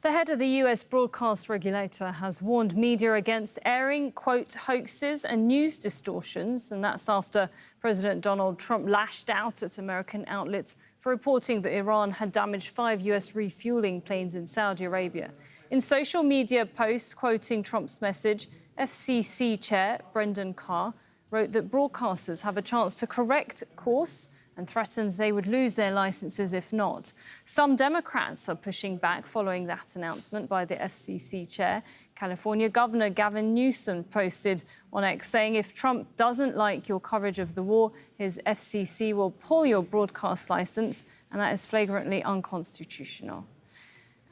The head of the US broadcast regulator has warned media against airing, quote, hoaxes and news distortions. And that's after President Donald Trump lashed out at American outlets for reporting that Iran had damaged 5 US refueling planes in Saudi Arabia. In social media posts quoting Trump's message, FCC chair Brendan Carr wrote that broadcasters have a chance to correct course and threatens they would lose their licenses if not. Some Democrats are pushing back following that announcement by the FCC chair. California Governor Gavin Newsom posted on X saying if Trump doesn't like your coverage of the war, his FCC will pull your broadcast license, and that is flagrantly unconstitutional.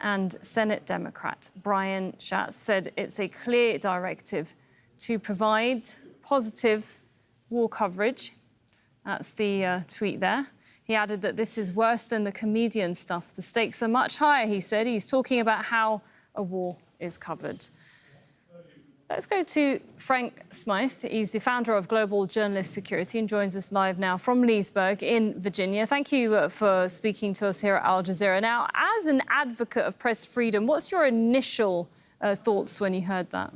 And Senate Democrat Brian Schatz said it's a clear directive to provide positive war coverage. That's the tweet there. He added that this is worse than the comedian stuff. The stakes are much higher, he said. He's talking about how a war is covered. Let's go to Frank Smythe. He's the founder of Global Journalist Security and joins us live now from Leesburg in Virginia. Thank you for speaking to us here at Al Jazeera. Now, as an advocate of press freedom, what's your initial thoughts when you heard that?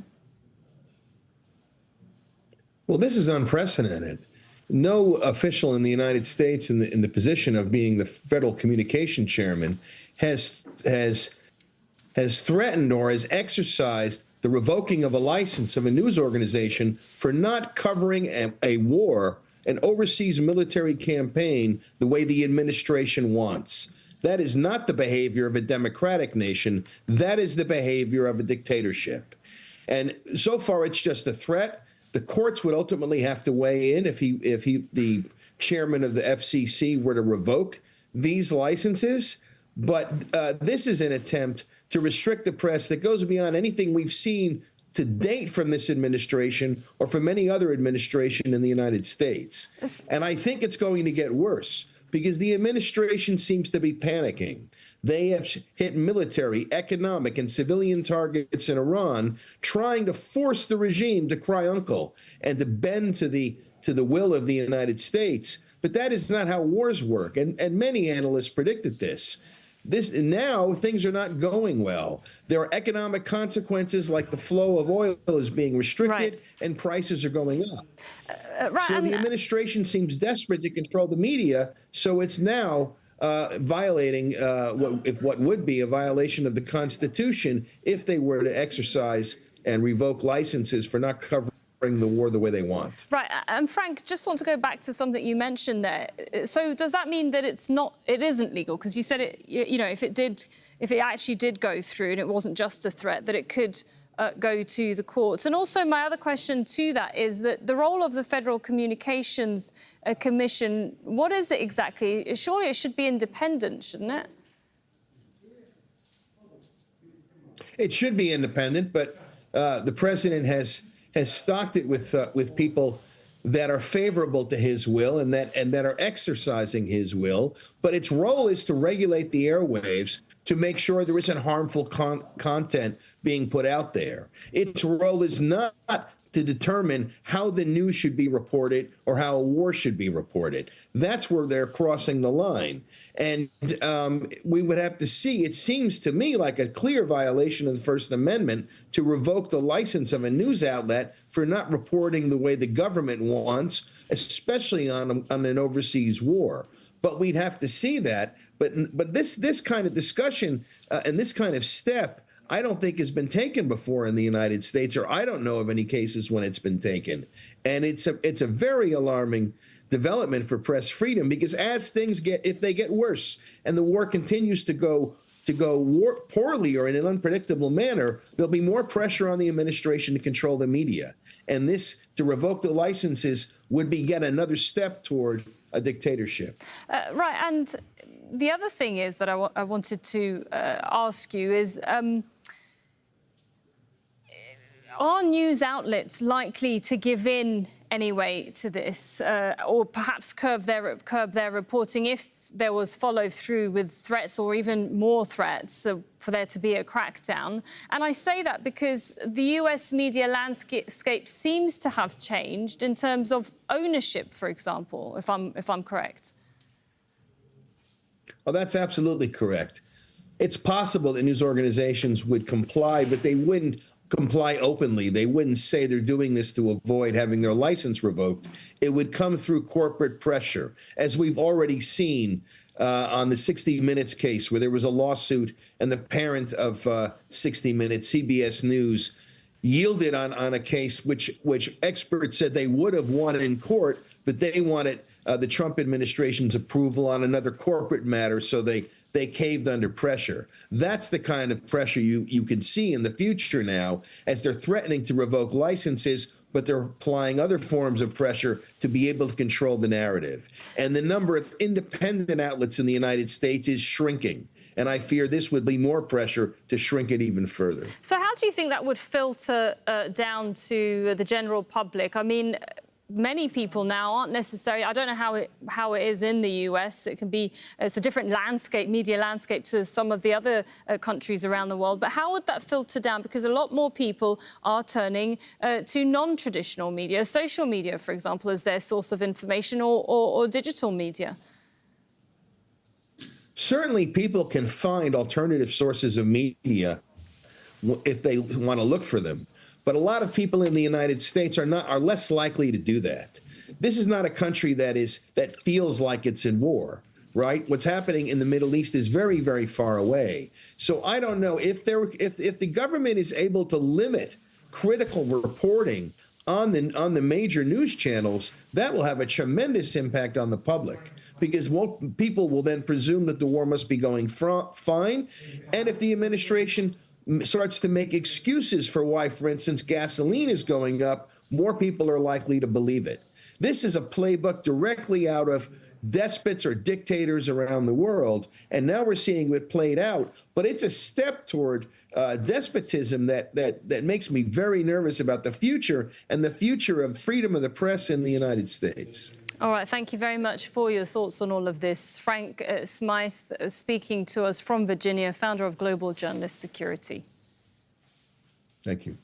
Well, this is unprecedented. No official in the United States in the position of being the federal communication chairman has threatened or has exercised the revoking of a license of a news organization for not covering a war, an overseas military campaign, the way the administration wants. That is not the behavior of a democratic nation. That is the behavior of a dictatorship. And so far, it's just a threat. The courts would ultimately have to weigh in if the chairman of the FCC were to revoke these licenses. But this is an attempt to restrict the press that goes beyond anything we've seen to date from this administration or from any other administration in the United States. And I think it's going to get worse because the administration seems to be panicking. They have hit military, economic, and civilian targets in Iran, trying to force the regime to cry uncle and to bend to the will of the United States. But that is not how wars work. And many analysts predicted this. Now things are not going well. There are economic consequences, like the flow of oil is being restricted and prices are going up. So the administration seems desperate to control the media. So it's now violating what would be a violation of the Constitution if they were to exercise and revoke licenses for not covering the war the way they want. Right. And Frank, just want to go back to something you mentioned there. So does that mean that it isn't legal? Because you said it, you know, if it actually did go through and it wasn't just a threat, that it could go to the courts. And also my other question to that is that the role of the Federal Communications Commission, what is it exactly? Surely it should be independent, shouldn't it? It should be independent, but the president has stocked it with people that are favorable to his will and that are exercising his will. But its role is to regulate the airwaves to make sure there isn't harmful content being put out there. Its role is not to determine how the news should be reported or how a war should be reported. That's where they're crossing the line. And we would have to see, it seems to me like a clear violation of the First Amendment to revoke the license of a news outlet for not reporting the way the government wants, especially on an overseas war. But we'd have to see that. But this kind of discussion and this kind of step, I don't think has been taken before in the United States, or I don't know of any cases when it's been taken. And it's a very alarming development for press freedom, because as things if they get worse and the war continues to go poorly or in an unpredictable manner, there'll be more pressure on the administration to control the media. And this, to revoke the licenses, would be yet another step toward a dictatorship. Right. And the other thing is that I wanted to ask you is, are news outlets likely to give in anyway to this, or perhaps curb their reporting if there was follow through with threats or even more threats for there to be a crackdown? And I say that because the US media landscape seems to have changed in terms of ownership, for example, if I'm correct. Well, that's absolutely correct. It's possible that news organizations would comply, but they wouldn't comply openly. They wouldn't say they're doing this to avoid having their license revoked. It would come through corporate pressure, as we've already seen on the 60 Minutes case, where there was a lawsuit and the parent of 60 Minutes, CBS News, yielded on a case which experts said they would have won in court, but they wanted the Trump administration's approval on another corporate matter, so they caved under pressure. That's the kind of pressure you can see in the future now, as they're threatening to revoke licenses, but they're applying other forms of pressure to be able to control the narrative. And the number of independent outlets in the United States is shrinking. And I fear this would be more pressure to shrink it even further. So how do you think that would filter down to the general public? I mean, many people now aren't necessarily, I don't know how it is in the US. It's a different landscape, media landscape, to some of the other countries around the world. But how would that filter down? Because a lot more people are turning to non-traditional media, social media, for example, as their source of information, or digital media. Certainly, people can find alternative sources of media if they want to look for them. But a lot of people in the United States are less likely to do that. This is not a country that feels like it's in war, right? What's happening in the Middle East is very, very far away. So I don't know if the government is able to limit critical reporting on the major news channels, that will have a tremendous impact on the public, because people will then presume that the war must be going fine. And if the administration starts to make excuses for why, for instance, gasoline is going up, more people are likely to believe it. This is a playbook directly out of despots or dictators around the world, and now we're seeing it played out. But it's a step toward despotism that makes me very nervous about the future, and the future of freedom of the press in the United States. All right, thank you very much for your thoughts on all of this. Frank Smythe speaking to us from Virginia, founder of Global Journalist Security. Thank you.